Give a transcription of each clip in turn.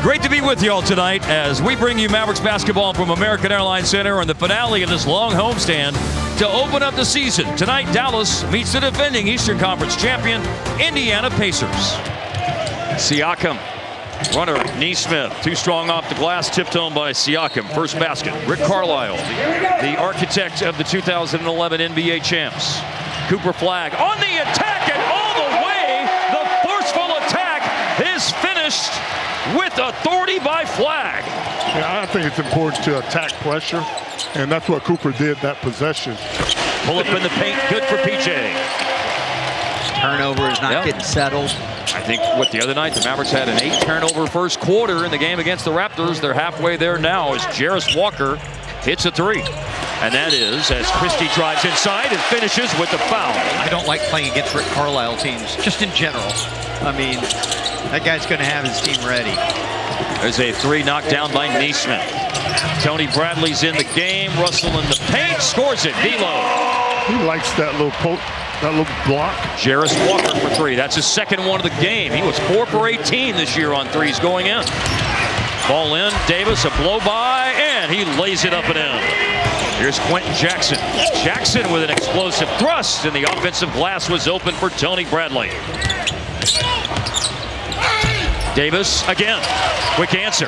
Great to be with you all tonight as we bring you Mavericks basketball from American Airlines Center and the finale of this long homestand to open up the season. Tonight, Dallas meets the defending Eastern Conference champion, Indiana Pacers. Siakam, runner, Neesmith, too strong off the glass, tipped home by Siakam. First basket, Rick Carlisle, the architect of the 2011 NBA champs. Cooper Flagg on the attack and all the way, the forceful attack is finished with authority by Flagg. Yeah, I think it's important to attack pressure, and that's what Cooper did that possession. Pull up in the paint, good for PJ. Turnover is not getting settled. I think the other night the Mavericks had an 8-turnover first quarter in the game against the Raptors. They're halfway there now as Jarris Walker hits a three. And that is as Christie drives inside and finishes with the foul. I don't like playing against Rick Carlisle teams, just in general. I mean, that guy's going to have his team ready. There's a three knocked down by Neesmith. Tony Bradley's in the game. Russell in the paint, scores it. D'Lo. He likes that little poke, that little block. Jarris Walker for three. That's his second one of the game. He was 4 for 18 this year on threes going in. Ball in, Davis, a blow by, and he lays it up and in. Here's Quentin Jackson. Jackson with an explosive thrust, and the offensive glass was open for Tony Bradley. Davis again, quick answer.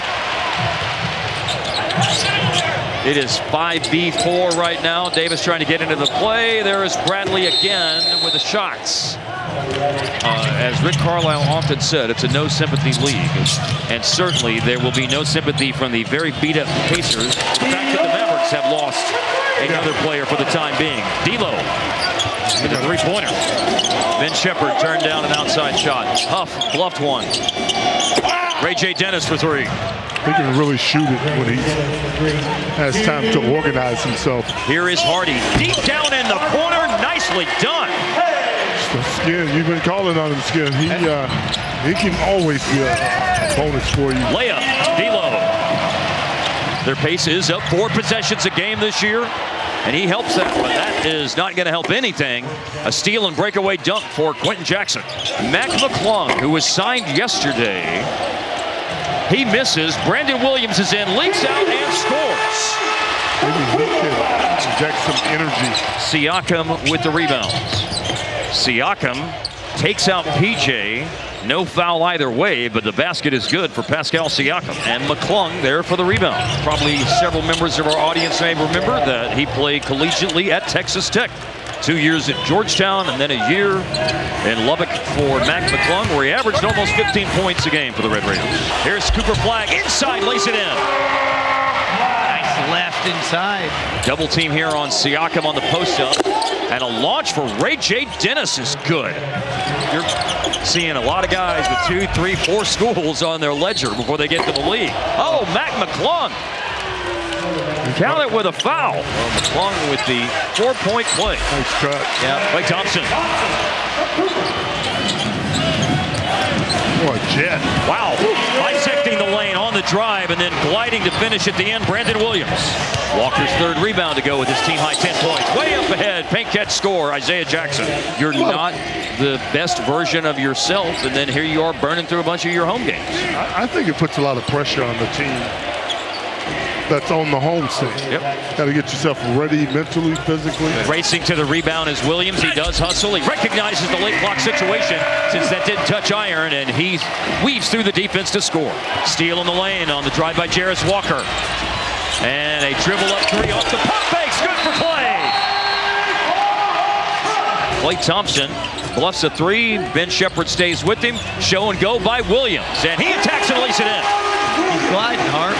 It is 5v4 right now. Davis trying to get into the play. There is Bradley again with the shots. As Rick Carlisle often said, it's a no sympathy league. And certainly there will be no sympathy from the very beat up Pacers. The fact that the Mavericks have lost another player for the time being. D'Lo with a three-pointer. Ben Shepherd turned down an outside shot. Huff bluffed one. Ray J. Dennis for three. He can really shoot it when he has time to organize himself. Here is Hardy, deep down in the corner, nicely done. The Skin, you've been calling on him, Skin. He can always be a bonus for you. Layup, D'Lo. Their pace is up 4 possessions a game this year, and he helps that, but that is not going to help anything. A steal and breakaway dunk for Quentin Jackson. Mac McClung, who was signed yesterday, he misses. Brandon Williams is in, leaks out, and scores. Maybe he can inject some energy. Siakam with the rebounds. Siakam takes out PJ. No foul either way, but the basket is good for Pascal Siakam. And McClung there for the rebound. Probably several members of our audience may remember that he played collegiately at Texas Tech. 2 years at Georgetown and then a year in Lubbock for Mac McClung, where he averaged almost 15 points a game for the Red Raiders. Here's Cooper Flagg inside, lays it in. Nice left inside. Double team here on Siakam on the post-up. And a launch for Ray J. Dennis is good. You're seeing a lot of guys with 2, 3, 4 schools on their ledger before they get to the league. Oh, Mac McClung. Count it with a foul. Well, McClung with the 4-point play. Nice cut. Yeah, Klay Thompson. What a jet. Wow. Bisecting the lane on the drive and then gliding to finish at the end, Brandon Williams. Walker's third rebound to go with his team-high 10 points. Way up ahead, paint catch score, Isaiah Jackson. You're not the best version of yourself, and then here you are burning through a bunch of your home games. I think it puts a lot of pressure on the team that's on the home stage. Yep. Got to get yourself ready mentally, physically. Racing to the rebound is Williams. He does hustle. He recognizes the late clock situation since that didn't touch iron, and he weaves through the defense to score. Steal in the lane on the drive by Jarris Walker. And a dribble up three off the pump fakes. Good for Klay. Klay Thompson bluffs a three. Ben Shepherd stays with him. Show and go by Williams. And he attacks and lays it in. He's gliding hard.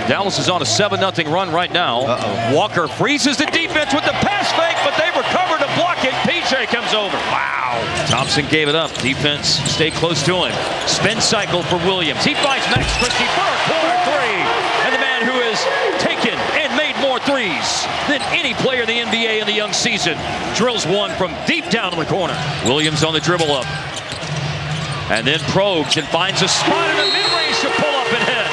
Dallas is on a 7-0 run right now. Walker freezes the defense with the pass fake, but they recover to block it. PJ comes over. Wow. Thompson gave it up. Defense stayed close to him. Spin cycle for Williams. He finds Max Christie for a corner three. And the man who has taken and made more threes than any player in the NBA in the young season drills one from deep down in the corner. Williams on the dribble up. And then probes and finds a spot in the mid-range to pull up and hit.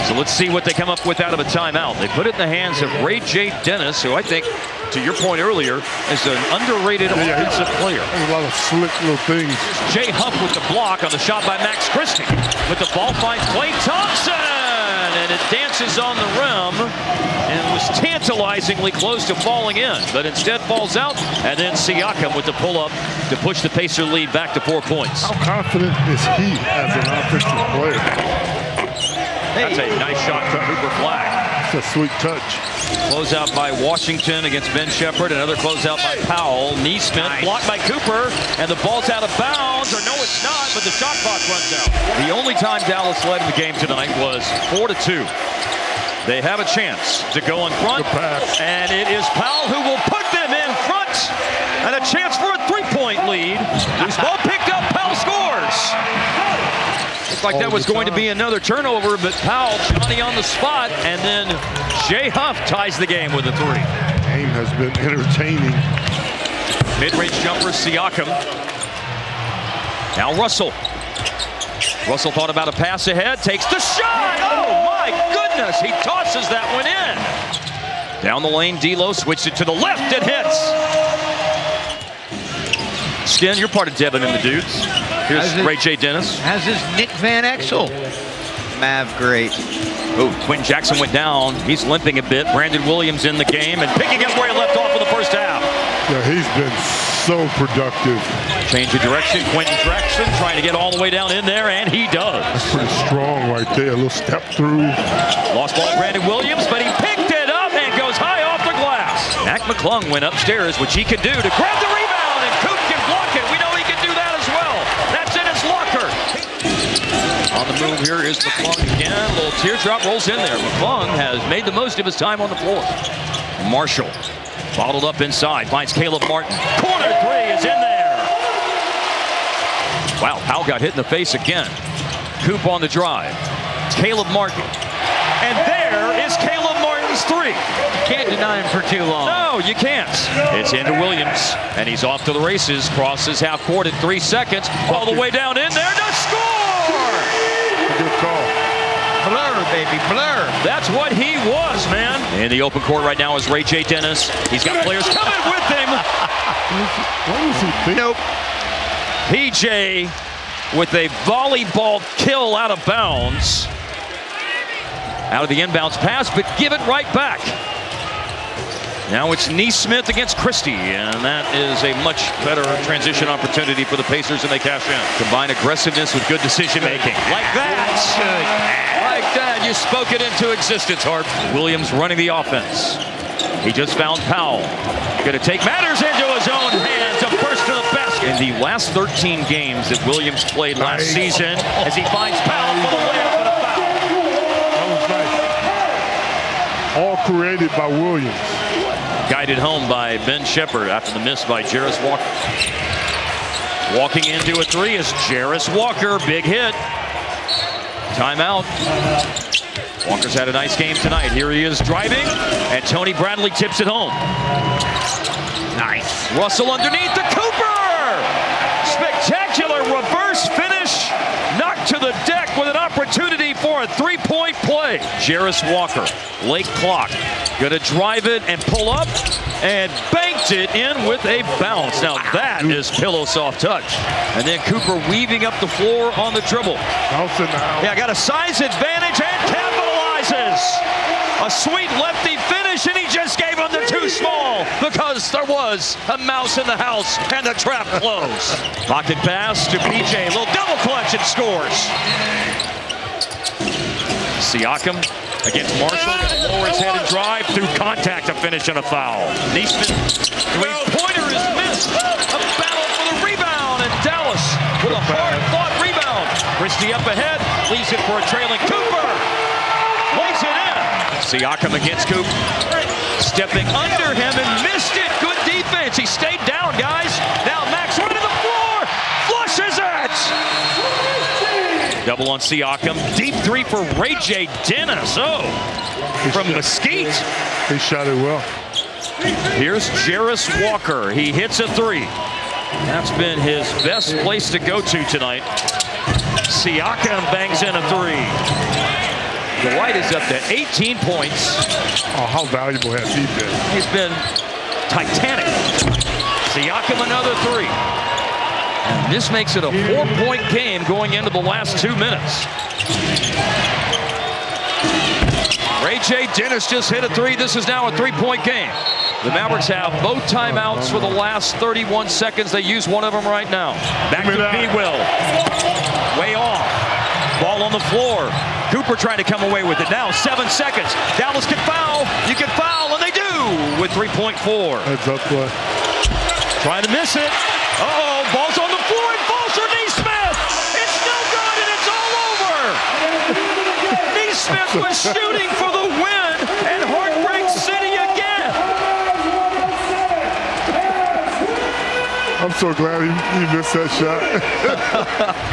So let's see what they come up with out of a timeout. They put it in the hands of Ray J. Dennis, who I think, to your point earlier, is an underrated offensive player. A lot of slick little things. Jay Huff with the block on the shot by Max Christie. With the ball finds Klay Thompson, and it dances on the rim and was tantalizingly close to falling in, but instead falls out. And then Siakam with the pull-up to push the Pacer lead back to 4 points. How confident is he as an offensive player? That's a nice shot from Cooper Flag. It's a sweet touch. Closeout by Washington against Ben Shepherd. Another closeout by Powell. Neesmith blocked by Cooper, and the ball's out of bounds. Or no, it's not, but the shot clock runs out. The only time Dallas led in the game tonight was 4-2. They have a chance to go in front, and it is Powell who will put them in front, and a chance for a three-point lead. Loose ball picked up, Powell scores. Looked like that was going to be another turnover, but Powell, Johnny on the spot, and then Jay Huff ties the game with a three. The game has been entertaining. Mid-range jumper, Siakam. Now Russell. Russell thought about a pass ahead, takes the shot. Oh my goodness, he tosses that one in. Down the lane, D'Lo switched it to the left, it hits. Skin, you're part of Devin and the Dudes. Here's Ray J. Dennis. As is Nick Van Exel. Mav great. Oh, Quentin Jackson went down. He's limping a bit. Brandon Williams in the game and picking up where he left off in the first half. Yeah, he's been so productive. Change of direction. Quentin Jackson trying to get all the way down in there, and he does. That's pretty strong right there. A little step through. Lost ball, Brandon Williams, but he picked it up and goes high off the glass. Mac McClung went upstairs, which he could do to grab the rebound, and Coop can block it. We know he can do that as well. That's in his locker. On the move here is McClung again. A little teardrop rolls in there. McClung has made the most of his time on the floor. Marshall bottled up inside, finds Caleb Martin. Corner three is in there. Wow, Powell got hit in the face again. Coop on the drive. Caleb Martin. And there is Caleb Martin's three. Can't deny him for too long. No, you can't. It's into Williams, and he's off to the races. Crosses half court at 3 seconds. All the way down in there to score! Good call. Blur, baby, blur. That's what he was, man. In the open court right now is Ray J. Dennis. He's got players coming with him. What was he thinking? Nope. PJ with a volleyball kill out of bounds. Out of the inbounds pass, but give it right back. Now it's Neesmith against Christie, and that is a much better transition opportunity for the Pacers, and they cash in. Combine aggressiveness with good decision-making. Like that. Like that. You spoke it into existence, Hart. Williams running the offense. He just found Powell. Going to take matters into his own hands. A burst to the basket. In the last 13 games that Williams played last season, as he finds Powell for the layup and a foul. That was nice. All created by Williams. Guided home by Ben Shepherd after the miss by Jarris Walker. Walking into a three is Jarris Walker. Big hit. Timeout. Walker's had a nice game tonight. Here he is driving, and Tony Bradley tips it home. Nice. Russell underneath to Cooper. Spectacular reverse finish. Knocked to the deck with an opportunity for a three-point play. Jarris Walker, late clock. Gonna drive it and pull up and banked it in with a bounce. Now that is pillow soft touch. And then Cooper weaving up the floor on the dribble. Yeah, got a size advantage and capitalizes. A sweet lefty finish, and he just gave him the too small because there was a mouse in the house and the trap closed. Pocket pass to PJ, a little double clutch and scores. Siakam against Marshall, gonna lower his head and drive through contact to finish on a foul. Neesmith, three-pointer is missed. A battle for the rebound, and Dallas with a hard-fought rebound. Christie up ahead, leaves it for a trailing Cooper. Lays it in. Siakam against Coop. Stepping under him and missed it. Good defense. He stayed down, guys. Now Max running the floor. Flushes it. Double on Siakam. Deep three for Ray J. Dennis. Oh, from Mesquite. He shot it well. Here's Jarris Walker. He hits a three. That's been his best place to go to tonight. Siakam bangs in a three. Dwight is up to 18 points. Oh, how valuable has he been? He's been titanic. Siakam another three. And this makes it a 4-point game going into the last 2 minutes. Ray J. Dennis just hit a three. This is now a 3-point game. The Mavericks have both timeouts for the last 31 seconds. They use one of them right now. Back to B-Will. Way off. Ball on the floor. Cooper trying to come away with it. Now 7 seconds. Dallas can foul. You can foul, and they do with 3.4. Heads up play. Trying to miss it. Uh-oh, ball's on the floor and falls for Neesmith. It's still good, and it's all over. Neesmith was shooting for the win, and Heartbreak City again. I'm so glad he missed that shot.